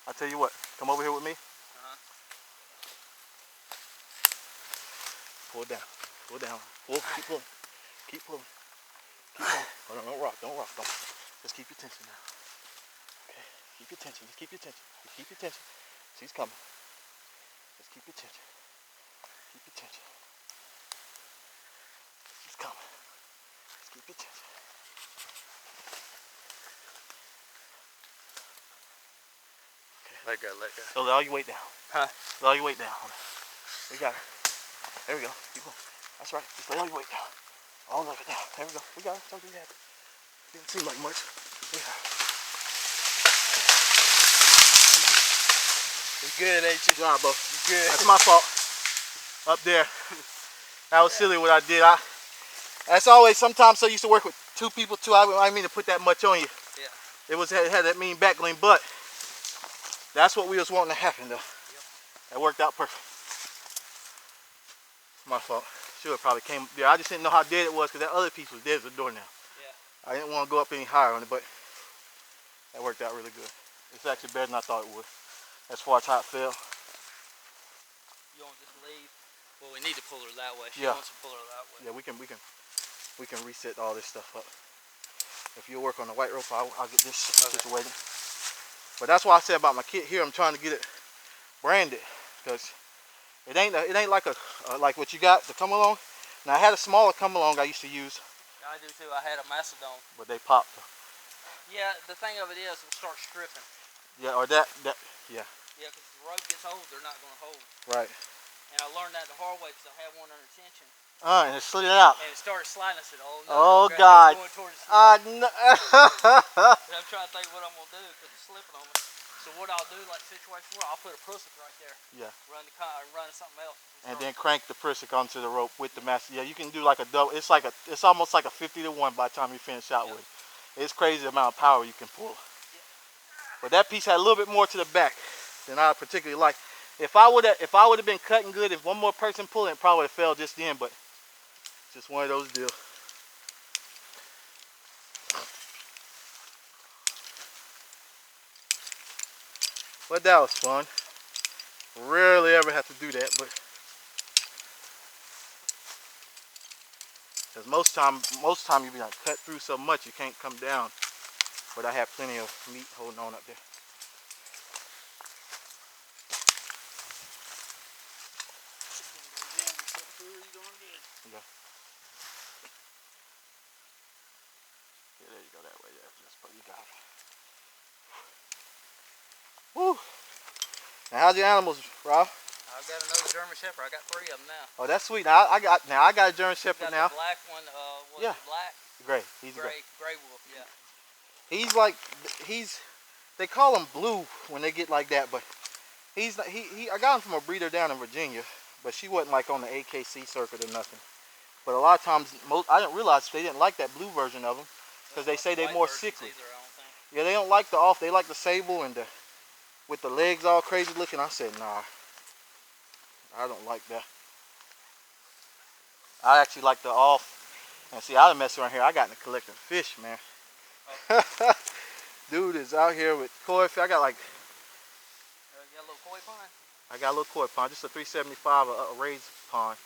I tell you what, come over here with me. Pull it down. Pull it down. Pull. Keep pulling. Keep pulling. Keep pulling. Hold on, don't rock. Don't rock. Don't. Just keep your tension now. Okay. Keep your tension. Just keep your tension. Just keep your tension. She's coming. Just keep your tension. Keep your tension. She's coming. Just keep your tension. Okay. Let go, let go. So lay all your weight down. Huh? Lay all your weight down. We got it. There we go. Keep going. That's right. Just lay all your weight down. All of it down. There we go. We got it. Don't do that. Didn't seem like much. We got it. You good, ain't you? Good job, bro. You good. That's my fault. Up there. That was silly what I did. As always, sometimes I used to work with two people too. I didn't mean to put that much on you. Yeah. It had that mean back lean, but that's what we was wanting to happen though. Yep. That worked out perfect. My fault. Should have probably came there. I just didn't know how dead it was because that other piece was dead as a doornail. Yeah. I didn't want to go up any higher on it, but that worked out really good. It's actually better than I thought it would. As far as how it fell. You want to just leave? Well, we need to pull her that way. She Yeah. wants to pull her that way. Yeah, we can reset all this stuff up. If you work on the white rope, I'll get this situated. But that's why I said about my kit here. I'm trying to get it branded because it ain't like like what you got the come along. Now I had a smaller come along I used to use. I do too. I had a Macedon. But they popped. Yeah, the thing of it is, it'll start stripping. Yeah, or that yeah. Yeah, because the rope gets old, they're not going to hold. Right. And I learned that the hard way because I had one under tension. And it slid it out. And it started sliding. I said, oh no. Oh God. Going toward the No. and I'm trying to think what I'm going to do because it's slipping on me. So what I'll do, like situation where I'll put a prusik right there. Yeah. Run something else. And then crank the prusik onto the rope with the master. Yeah, you can do like a double. It's almost like a 50 to 1 by the time you finish out with it. It's crazy the amount of power you can pull. But that piece had a little bit more to the back than I particularly like. If I would have been cutting good, if one more person pulled it, probably would have fell just then. But it's just one of those deals. But that was fun. Rarely ever have to do that, but because most time you be like cut through so much you can't come down. But I have plenty of meat holding on up there. Yeah. Yeah, there you go that way. Yeah, just you got it. Woo. Now how's your animals, Rob? I've got another German Shepherd. I got 3 of them now. Oh, that's sweet. Now I got a German Shepherd now. The black one. Yeah. Black. Gray. He's gray wolf. Yeah. He's like they call him blue when they get like that, but I got him from a breeder down in Virginia, but she wasn't like on the AKC circuit or nothing. But a lot of times, I didn't realize they didn't like that blue version of them because they say they're more sickly. Yeah, they don't like they like the sable and with the legs all crazy looking. I said, nah, I don't like that. I actually like the off. And see, I done mess around here. I got into collecting fish, man. Oh. Dude is out here with koi fish. I got like. You got a little koi pond? I got a little koi pond, just a 375, a raised pond.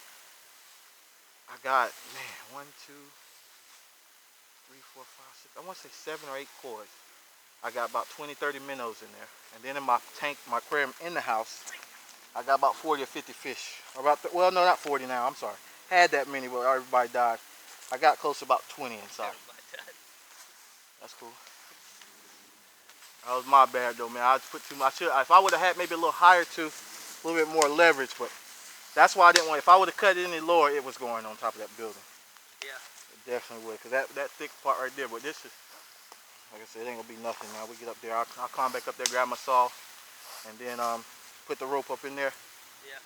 I got, man, 1, 2, 3, 4, 5, 6. I want to say 7 or 8 kois. I got about 20, 30 minnows in there. And then in my tank, my aquarium in the house, I got about 40 or 50 fish. Well, no, not 40 now. I'm sorry. Had that many, but everybody died. I got close to about 20 inside. That's cool. That was my bad though, man. I put too much. If I would have had maybe a little higher too, a little bit more leverage, but that's why I didn't want. If I would have cut it any lower, it was going on top of that building. Yeah. It definitely would, cause that thick part right there. But this is, like I said, it ain't gonna be nothing now. We get up there. I'll climb back up there, grab my saw, and then put the rope up in there. Yeah.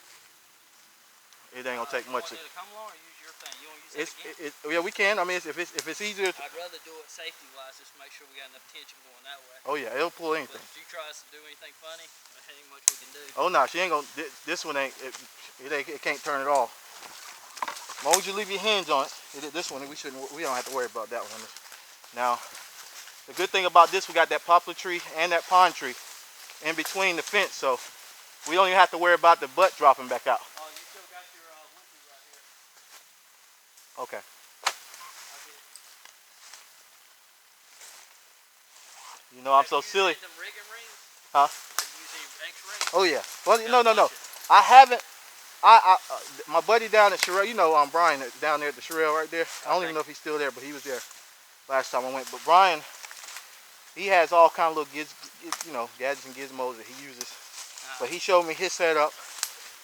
It ain't gonna take much. You want to come along or use your thing? You want to use it again? Yeah, we can. I mean, if it's easier. I'd rather do it safety-wise, just to make sure we got enough tension going that way. Oh yeah, it'll pull anything. But if she tries to do anything funny, there ain't much we can do. Oh no, she ain't gonna. This one ain't. It can't turn it off. As long as you leave your hands on it. This one we don't have to worry about that one. Now, the good thing about this, we got that poplar tree and that pine tree. in between the fence, so we don't even have to worry about the butt dropping back out. Oh, you still got your winches right here. Okay. You know, I'm so silly. Them rigging rings? Huh? Have you used any X rings? Oh yeah. Well, no. I haven't. My buddy down at Sherelle, you know, Brian down there at the Sherelle right there. I don't even know if he's still there, but he was there last time I went. But Brian, he has all kind of little gadgets and gizmos that he uses. But he showed me his setup.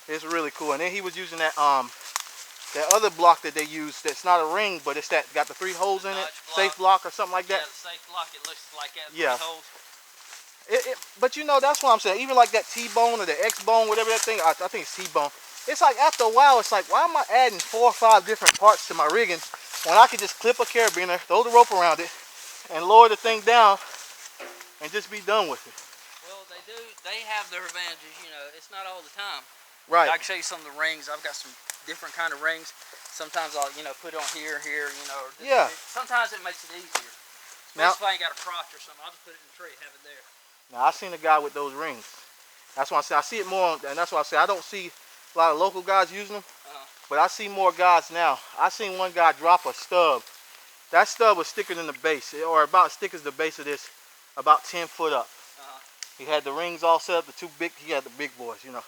It's really cool. And then he was using that other block that they use. That's not a ring, but it's that got the 3 holes in it. Safe block or something like that. Yeah, the safe block. It looks like that. Yeah. 3 holes. But you know, that's what I'm saying. Even like that T-bone or the X-bone, whatever that thing. I think it's T-bone. It's like after a while, it's like, why am I adding 4 or 5 different parts to my rigging when I could just clip a carabiner, throw the rope around it, and lower the thing down, and just be done with it. Well, they have their advantages. You know, it's not all the time. Right. I can show you some of the rings. I've got some different kind of rings. Sometimes I'll, put it on here, you know. Yeah. Sometimes it makes it easier. Now, if I ain't got a crotch or something, I'll just put it in the tree, have it there. Now, I seen a guy with those rings. That's why I say I see it more, and that's why I say I don't see a lot of local guys using them, but I see more guys now. I seen one guy drop a stub. That stub was thicker than the base, or about as thick as the base of this, about 10 foot up. He had the rings all set up, he had the big boys, you know.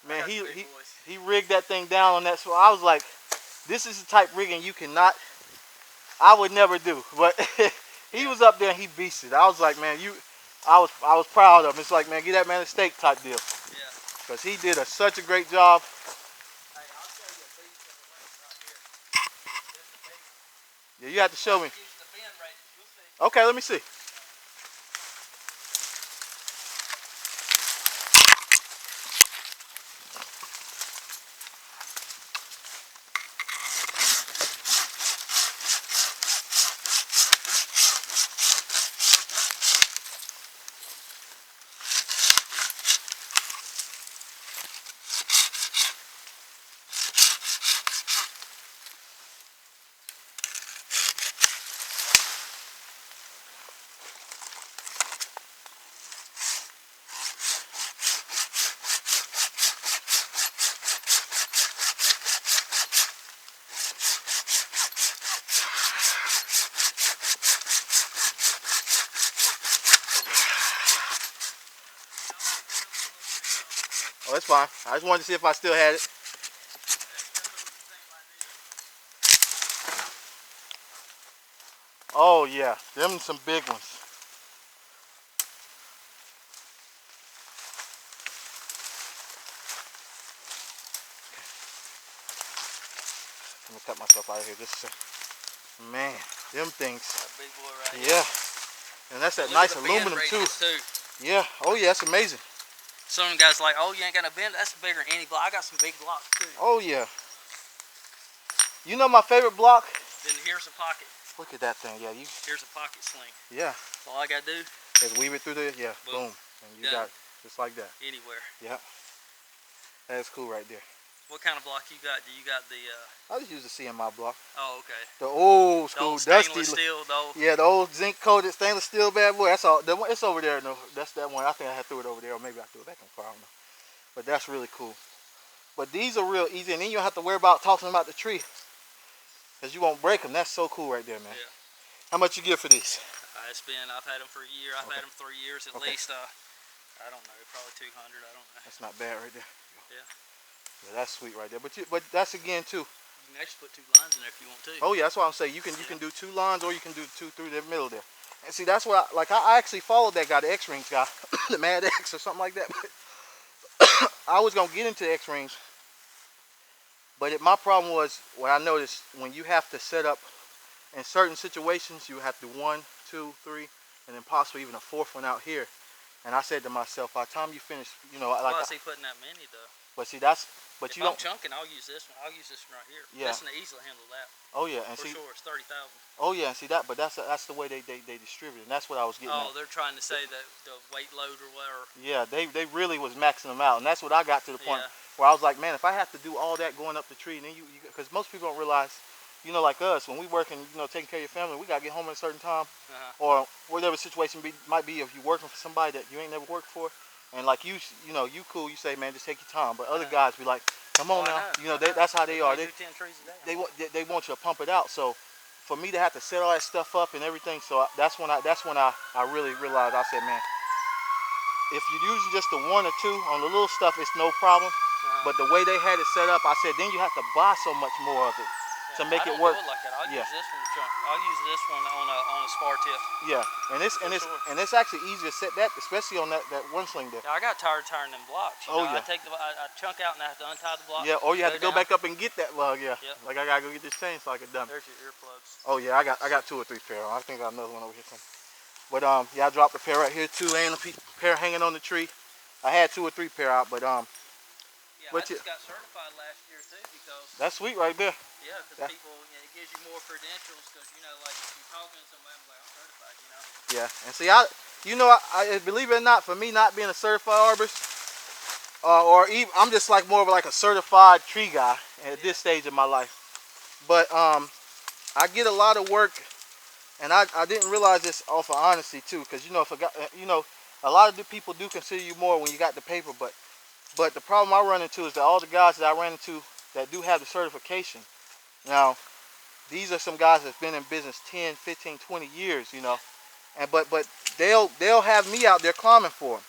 Man, he rigged that thing down on that, so I was like, this is the type rigging I would never do, but he was up there and he beasted. I was like, man, I was proud of him. It's like, man, get that man a steak type deal. Yeah. Because he did such a great job. Hey, I'll show you a beast of the rings right here. Yeah, you have to show me. Use the bend radius. You'll see. Okay, let me see. Oh, that's fine. I just wanted to see if I still had it. Oh yeah, them some big ones. Let me cut myself out of here just a second. Man, them things. That big boy right here. And that's that nice aluminum too. Yeah. Oh yeah, that's amazing. Some guys like, oh, you ain't got no bend. That's bigger than any block. I got some big blocks too. Oh yeah. You know my favorite block? Then here's a pocket. Look at that thing. Yeah, Here's a pocket sling. Yeah. That's all I gotta do. Just weave it through there. Yeah. Boom. And you got it just like that. Anywhere. Yeah. That's cool right there. What kind of block you got? Do you got the? I just use the CMI block. Oh, okay. The old school, the old dusty steel, though. Yeah, the old zinc coated stainless steel bad boy. That's all. It's over there. No, that's that one. I think I had threw it over there, or maybe I threw it back in the car. I don't know. But that's really cool. But these are real easy, and then you don't have to worry about tossing them out the tree, cause you won't break them. That's so cool right there, man. Yeah. How much you get for these? I've had them for a year. I've had them 3 years at least. I don't know, probably 200. I don't know. That's not bad right there. Yeah. Yeah, that's sweet right there. But that's again too. You can actually put 2 lines in there if you want to. Oh yeah, that's what I'm saying. You can do 2 lines, or you can do 2 through the middle there. And see, that's what I actually followed that guy, the X Rings guy, the Mad X or something like that. But I was gonna get into X Rings, but my problem was what I noticed when you have to set up in certain situations, you have to 1, 2, 3, and then possibly even a 4th one out here. And I said to myself, by the time you finish, you know, why is he putting that many though? But see, if you I'm don't chunking, I'll use this one. I'll use this one right here. Yeah. This one easily handle that. Oh yeah, and for see, sure, it's 30,000. Oh yeah, and see that, but that's the way they distribute it, and that's what I was getting. Oh, they're trying to say that the weight load or whatever. Yeah, they really was maxing them out, and that's what I got to the point where I was like, man, if I have to do all that going up the tree, and then because most people don't realize you know, like us, when we working, you know, taking care of your family, we gotta get home at a certain time, or whatever situation might be. If you're working for somebody that you ain't never worked for, and like you know, you cool, you say, man, just take your time. But other guys be like, come on now, you know, that's how they are. They want you to pump it out. So for me to have to set all that stuff up and everything, so that's when I really realized. I said, man, if you're using just the one or two on the little stuff, it's no problem. But the way they had it set up, I said, then you have to buy so much more of it to make it work. I don't do it like that. I'll use this one. I'll use this one on a spar tip. Yeah, and it's actually easier to set that, especially on that one sling there. Yeah, I got tired of turning them blocks. You know, I chunk out and I have to untie the block. Yeah, or you have to go back up and get that lug. Yeah, like I gotta go get this chain so I can dump it. There's your earplugs. Oh yeah, I got 2 or 3 pair. I think I got another one over here somewhere. But yeah, I dropped a pair right here too, and a pair hanging on the tree. I had 2 or 3 pair out, but yeah, I just got certified last year too because that's sweet right there. Yeah, because people, it gives you more credentials because, you know, like if you're talking to somebody, I'm like, I'm certified, you know. Yeah, and see, I believe it or not, for me not being a certified arborist, or even I'm just like more of like a certified tree guy at this stage of my life. But I get a lot of work, and I didn't realize this off of honesty too, because you know a lot of the people do consider you more when you got the paper, but the problem I run into is that all the guys that I ran into that do have the certification. Now, these are some guys that's been in business 10, 15, 20 years, you know, and but they'll have me out there climbing for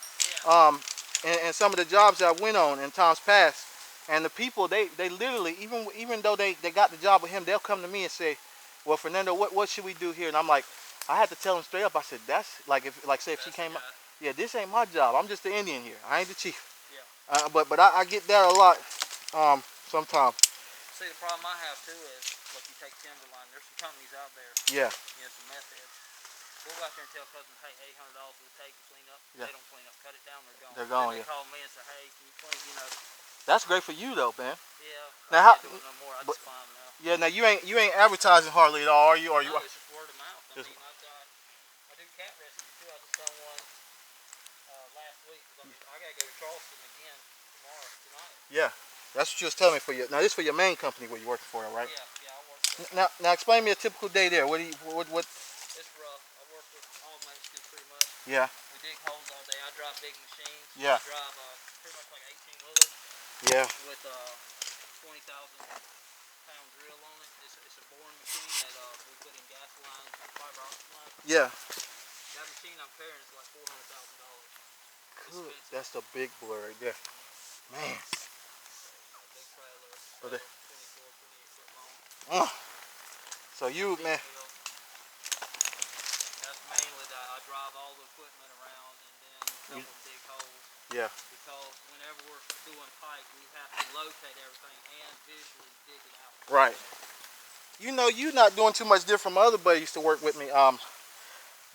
them. And some of the jobs that I went on in times past, and the people they literally even though they got the job with him, they'll come to me and say, well, Fernando, what should we do here? And I'm like, I had to tell them straight up. I said, that's like say if she came up, yeah, this ain't my job. I'm just the Indian here. I ain't the chief. Yeah. But I get that a lot sometimes. See, the problem I have too is, like you take timberline, there's some companies out there. Yeah. You know, some meth heads. We'll go out there and tell cousins, hey, $800 for the take to clean up. Yeah. They don't clean up, cut it down, they're gone. They're gone. They call me and say, hey, can you clean? You know. That's great for you though, man. Yeah. Now how? Do it no more. I just find now. Yeah. Now you ain't advertising hardly at all, are you? No, it's just word of mouth. I mean, I do cat rescue too. I just done one last week. I gotta go to Charleston again tonight. Yeah. That's what you was telling me for your. Now this is for your main company where you're working for, right? Yeah, I work for. Now explain me a typical day there. What? It's rough. I work with all Mexicans pretty much. Yeah. We dig holes all day. I drive big machines. Yeah. I drive pretty much like 18 wheelers. Yeah. With 20,000-pound drill on it. It's a boring machine that we put in gas lines, fiber optic lines. Yeah. That machine I'm carrying is like $400,000. Good. That's the big boy right there, man. So, 24, 28 foot long. So you, man. That's mainly that I drive all the equipment around and then help them dig holes. Yeah. Because whenever we're doing pipe, we have to locate everything and visually dig it out. Right. You know, you're not doing too much different from my other buddy used to work with me.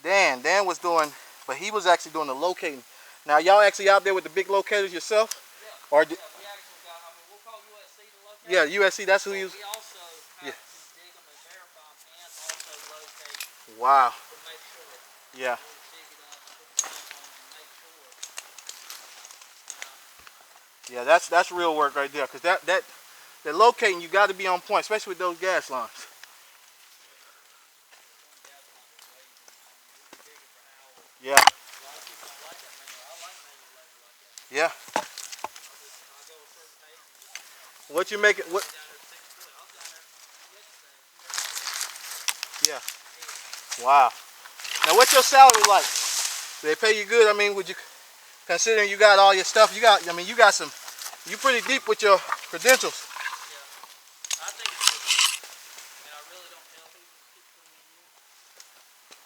Dan was doing, but he was actually doing the locating. Now y'all actually out there with the big locators yourself? Yeah. Or we actually got, we'll call USC to locate. Yeah, USC, that's who he was. We also have to dig them and verify them and also locate. Wow. To make sure. Yeah. We'll dig it up and put the stamp on and make sure. Yeah, that's real work right there, because that locating, you got to be on point, especially with those gas lines. Yeah. Yeah. What you making? What? Yeah. Wow. Now, what's your salary like? Do they pay you good? I mean, would you, considering you got all your stuff, you got some, you pretty deep with your credentials. Yeah. I think it's good. And I really don't tell people to keep putting me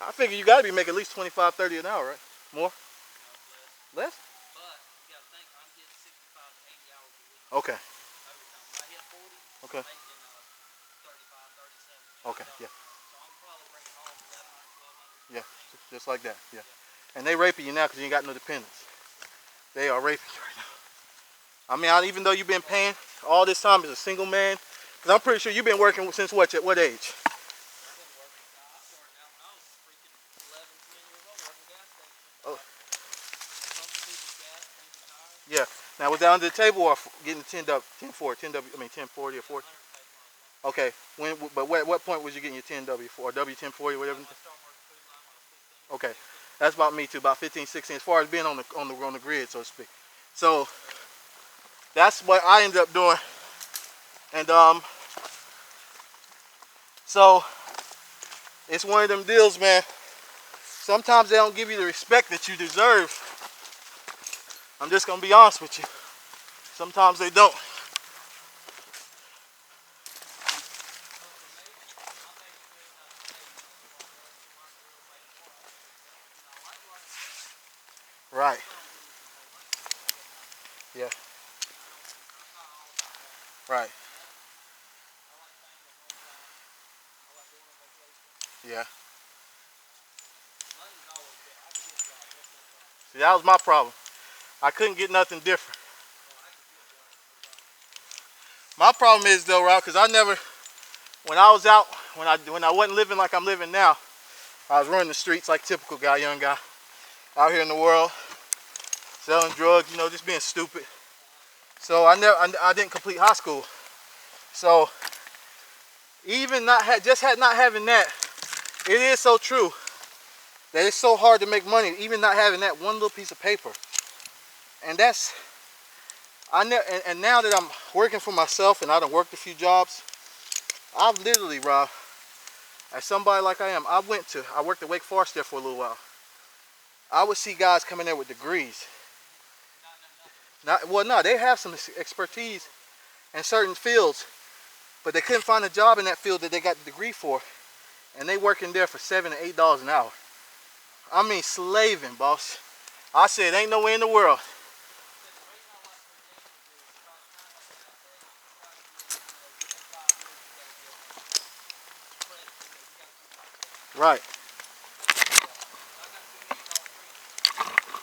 in. I figure you got to be making at least 25, 30 an hour, right? More? No, less. Less? But you got to think, I'm getting 65 to 80 hours a week. Okay. Overtime. When I hit 40, okay. I'm making 35, 37. Okay, yeah. So I'm probably bringing home 1,100, 1,200. Yeah, just like that, yeah. And they raping you now because you ain't got no dependents. They are raping you right now. I mean, even though you've been paying all this time as a single man, because I'm pretty sure you've been working since what age? I've been working. I started out when I was freaking 11, 10 years old working gas stations. Oh. Pumping people's gas, changing tires. Yeah. Now was that under the table or getting 10 up, 1040, 10 40 or 40? Okay. But what point was you getting your 10W for, or W1040, whatever? I started working food line when I was 15. Okay, that's about me too, about 15, 16, as far as being on the grid, so to speak. So that's what I ended up doing, and so it's one of them deals, man. Sometimes they don't give you the respect that you deserve. I'm just gonna be honest with you. Sometimes they don't. Well, for me, I'm basically in that stage anymore, bro. To learn to really make more. I like running track. Right. That's what I'm doing today. Running track is good enough for me. Yeah. I'm not all about money. Right. Money, I like family more than time. I like going on vacation. Yeah. Money's always there. I can get jobs. That's no problem. See, that was my problem. I couldn't get nothing different. Oh, I can get jobs. No problem. My problem is though, Rob, because I never, when I was out, when I wasn't living like I'm living now, I was running the streets like typical guy, young guy, out here in the world, selling drugs, just being stupid. So I didn't complete high school. So even not having that, it is so true that it's so hard to make money, even not having that one little piece of paper. And that's, and now that I'm working for myself and I done worked a few jobs, I've literally, Rob, as somebody like I am, I worked at Wake Forest there for a little while. I would see guys coming there with degrees. Well, no, they have some expertise in certain fields, but they couldn't find a job in that field that they got the degree for, and they working there for $7 to $8 an hour. I mean, slaving, boss. I said, ain't no way in the world. The reason I like Virginia is because kind of like Caltech, you got to get, within 5 years, you got to get credit. You got to keep up with that. Right. I got $2 million credit.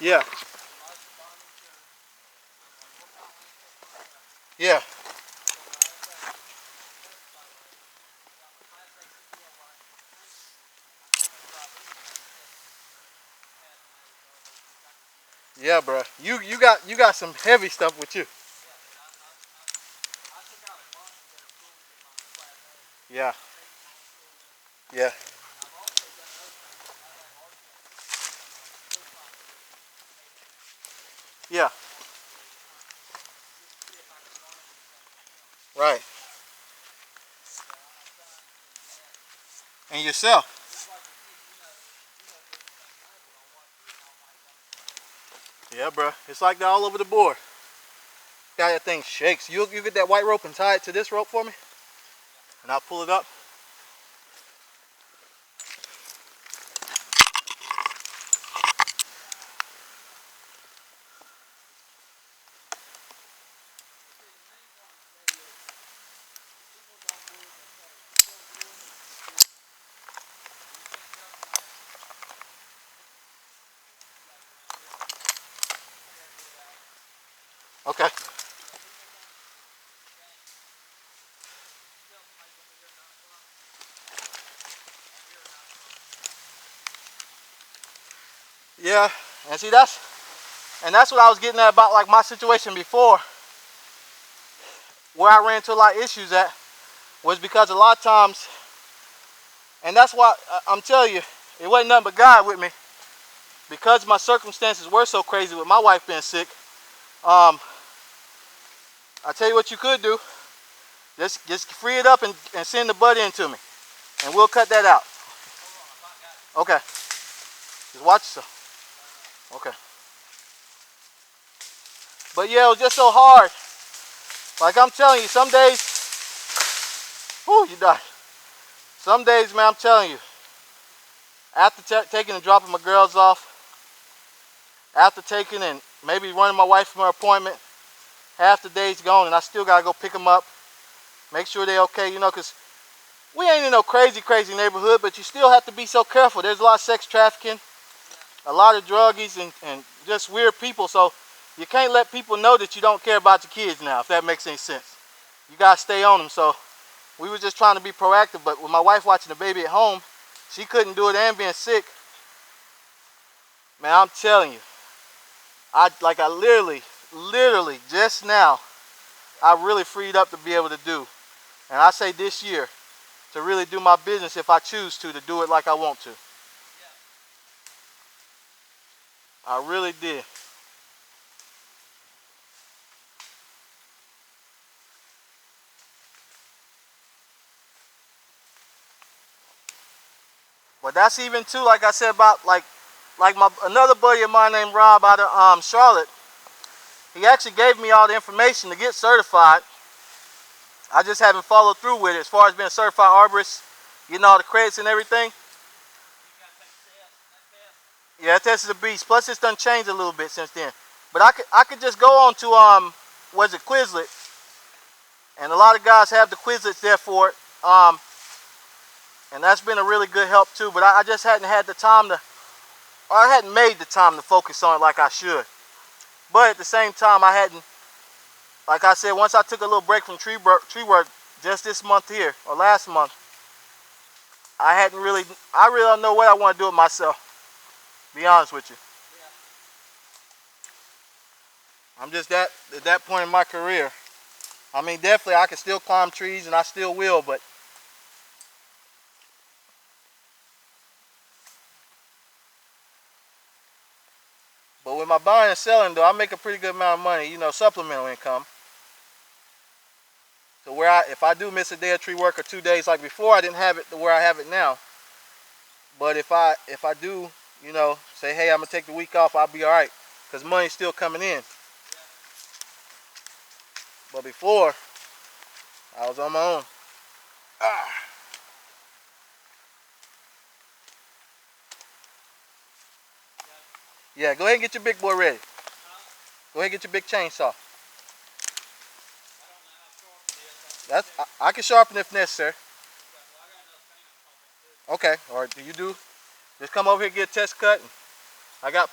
Yeah. License, bond, insurance. I'm a North Carolina state contractor. Yeah. I got my own practice, certified practice. I got my Class A CDL license. I can currently drive anything except hazmat or those type of vehicles. Yeah, bro. You got some heavy stuff with you. Yeah, and I took out a month to go to school to get my Class A. Yeah. I paid for my own schooling, Yeah. and I've also done other things. I have artisan assistant steel pipe fitters made in Yeah. to kind of just to see if I could learn anything from them. Right. So I'm trying to do that. And yourself. Just like with you know different things I do. I watch you and I might learn something. Yeah, bro. It's like that all over the board. Got that thing shakes. You get that white rope and tie it to this rope for me, Yeah. and I'll pull it up. See, the main point today is people don't do as they say. If you don't do it, you do it. And you can't tell somebody you got to go around this way. You got to do it that way. Okay. Yeah, people think it's a game. You tell somebody you're going to be here at 9 o'clock, you're here at 9 o'clock. Yeah. And see, that's what I was getting at about like my situation before, where I ran into a lot of issues at, was because a lot of times, and that's why I'm telling you, it wasn't nothing but God with me, because my circumstances were so crazy with my wife being sick. I tell you what you could do. Just free it up and send the butt in to me, and we'll cut that out. Hold on, I about got you. Okay. Just watch yourself. I know. Okay. But yeah, it was just so hard. Like I'm telling you, some days, whoo, you die. Some days, man, I'm telling you, after taking and dropping my girls off, after taking and maybe running my wife from her appointment, half the day's gone and I still gotta go pick them up, make sure they're okay, because we ain't in no crazy neighborhood, but you still have to be so careful. There's a lot of sex trafficking, a lot of druggies, and just weird people, so you can't let people know that you don't care about your kids now, if that makes any sense. You gotta stay on them, so we were just trying to be proactive, but with my wife watching the baby at home, she couldn't do it and being sick. Man, I'm telling you, I literally just now, I really freed up to be able to do And I say this year to really do my business if I choose to do it like I want to. Yeah. I really did. But that's even too, like I said about like my another buddy of mine named Rob out of Charlotte. He actually gave me all the information to get certified. I just haven't followed through with it as far as being a certified arborist, getting all the credits and everything. You got to take the test and that test. Yeah, that test is a beast. Plus, it's done changed a little bit since then. But I could just go on to was it Quizlet, and a lot of guys have the Quizlets there for it. And that's been a really good help too. But I just hadn't had the time to, or I hadn't made the time to focus on it like I should. But at the same time, I hadn't, like I said, once I took a little break from tree work just this month here or last month, I really don't know what I want to do with myself. To be honest with you. Yeah. I'm just at that point in my career. I mean, definitely I can still climb trees and I still will, but with my buying and selling though, I make a pretty good amount of money, supplemental income. So if I do miss a day of tree work or 2 days like before, I didn't have it to where I have it now. But if I do, say, hey, I'm gonna take the week off, I'll be all right, because money's still coming in. Yeah. But before, I was on my own. Ah. Yeah, go ahead and get your big boy ready. Huh? Go ahead and get your big chainsaw. I don't know how sharp it is. I can sharpen it if necessary. Okay, well, I got another thing I'm talking to. Okay, or do you do? Just come over here and get a test cut. And I got,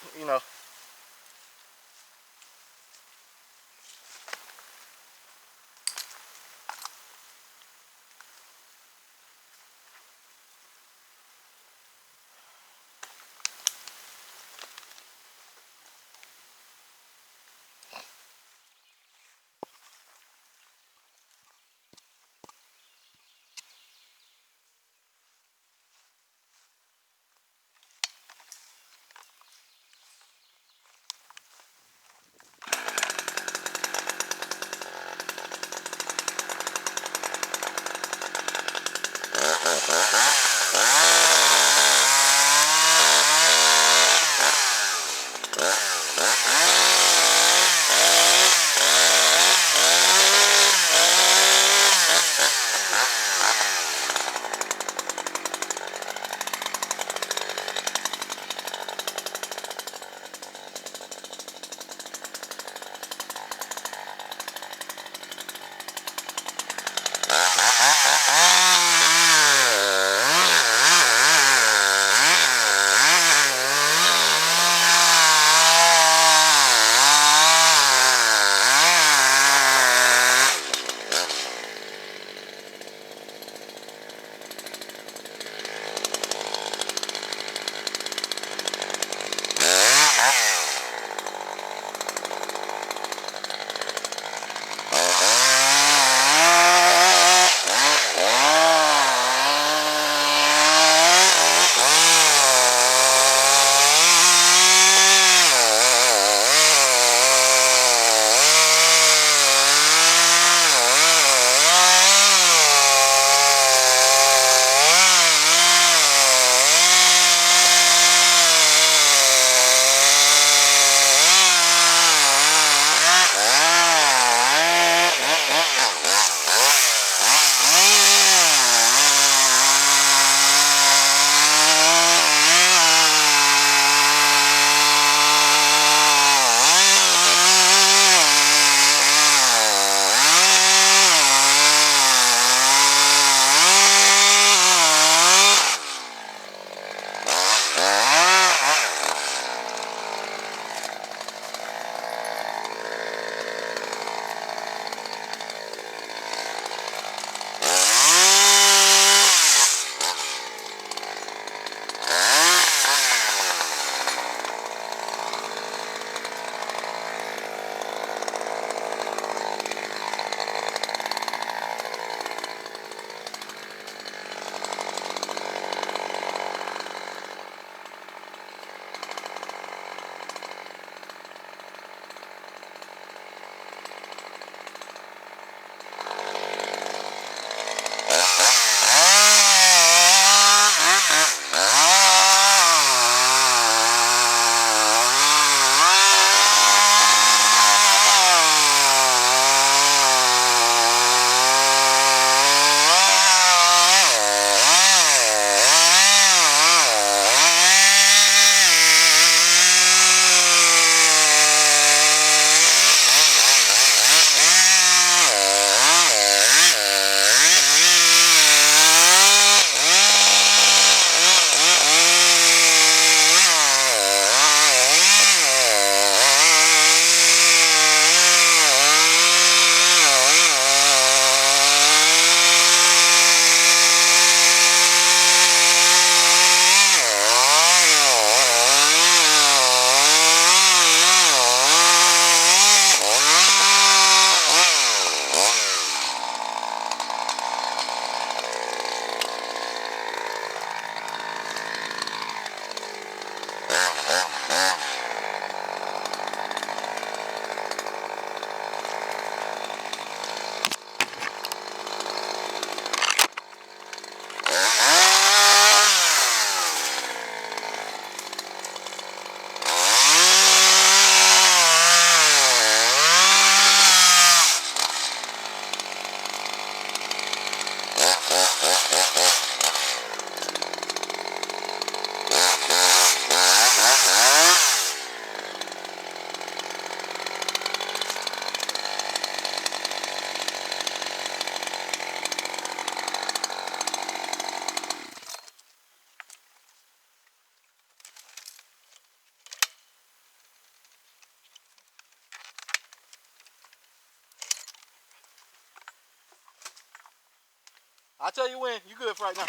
I'll tell you when. You good for right now.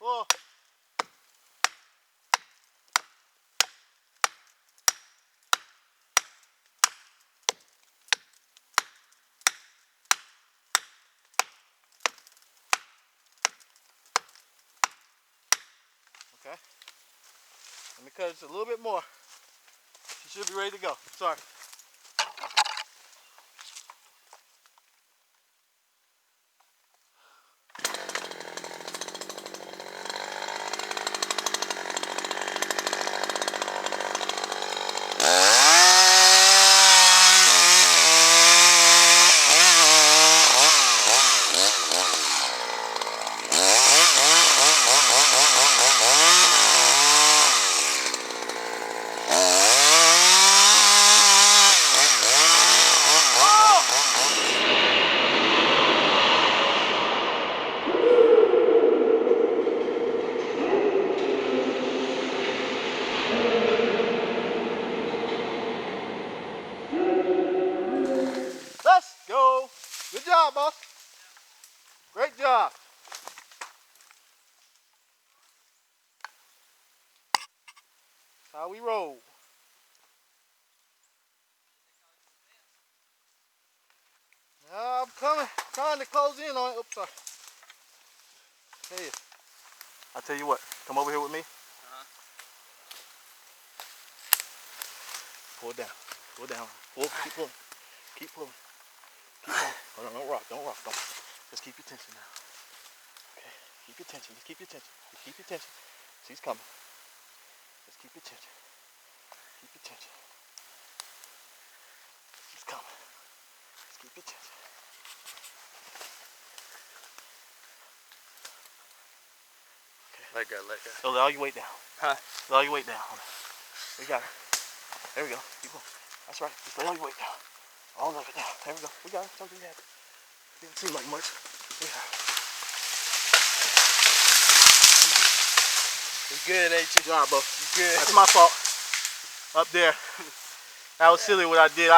Oh. Okay. Let me cut it a little bit more. She should be ready to go. Sorry. Let's go. Good job, boss. Great job. How we roll. I'm coming, trying to close in on it. Oops, sorry. Hey, I'll tell you what, come over here with me. Pull it down, pull it down. Pull, keep pulling, keep pulling, keep pulling. Oh, no, don't rock, don't. Just keep your tension now. Okay, keep your tension, just keep your tension. Just keep your tension. She's coming. Just keep your tension. Keep your tension. She's coming. Just keep your tension. Let go, let go. So lay all your weight down. Huh? Lay all your weight down. We got it. There we go. Keep going. That's right. Just lay all your weight down. All of it down. There we go. We got it. Don't do that. Didn't seem like much. We got it. You good, ain't you? Good job, bro. You good. That's my fault. Up there. That was silly what I did.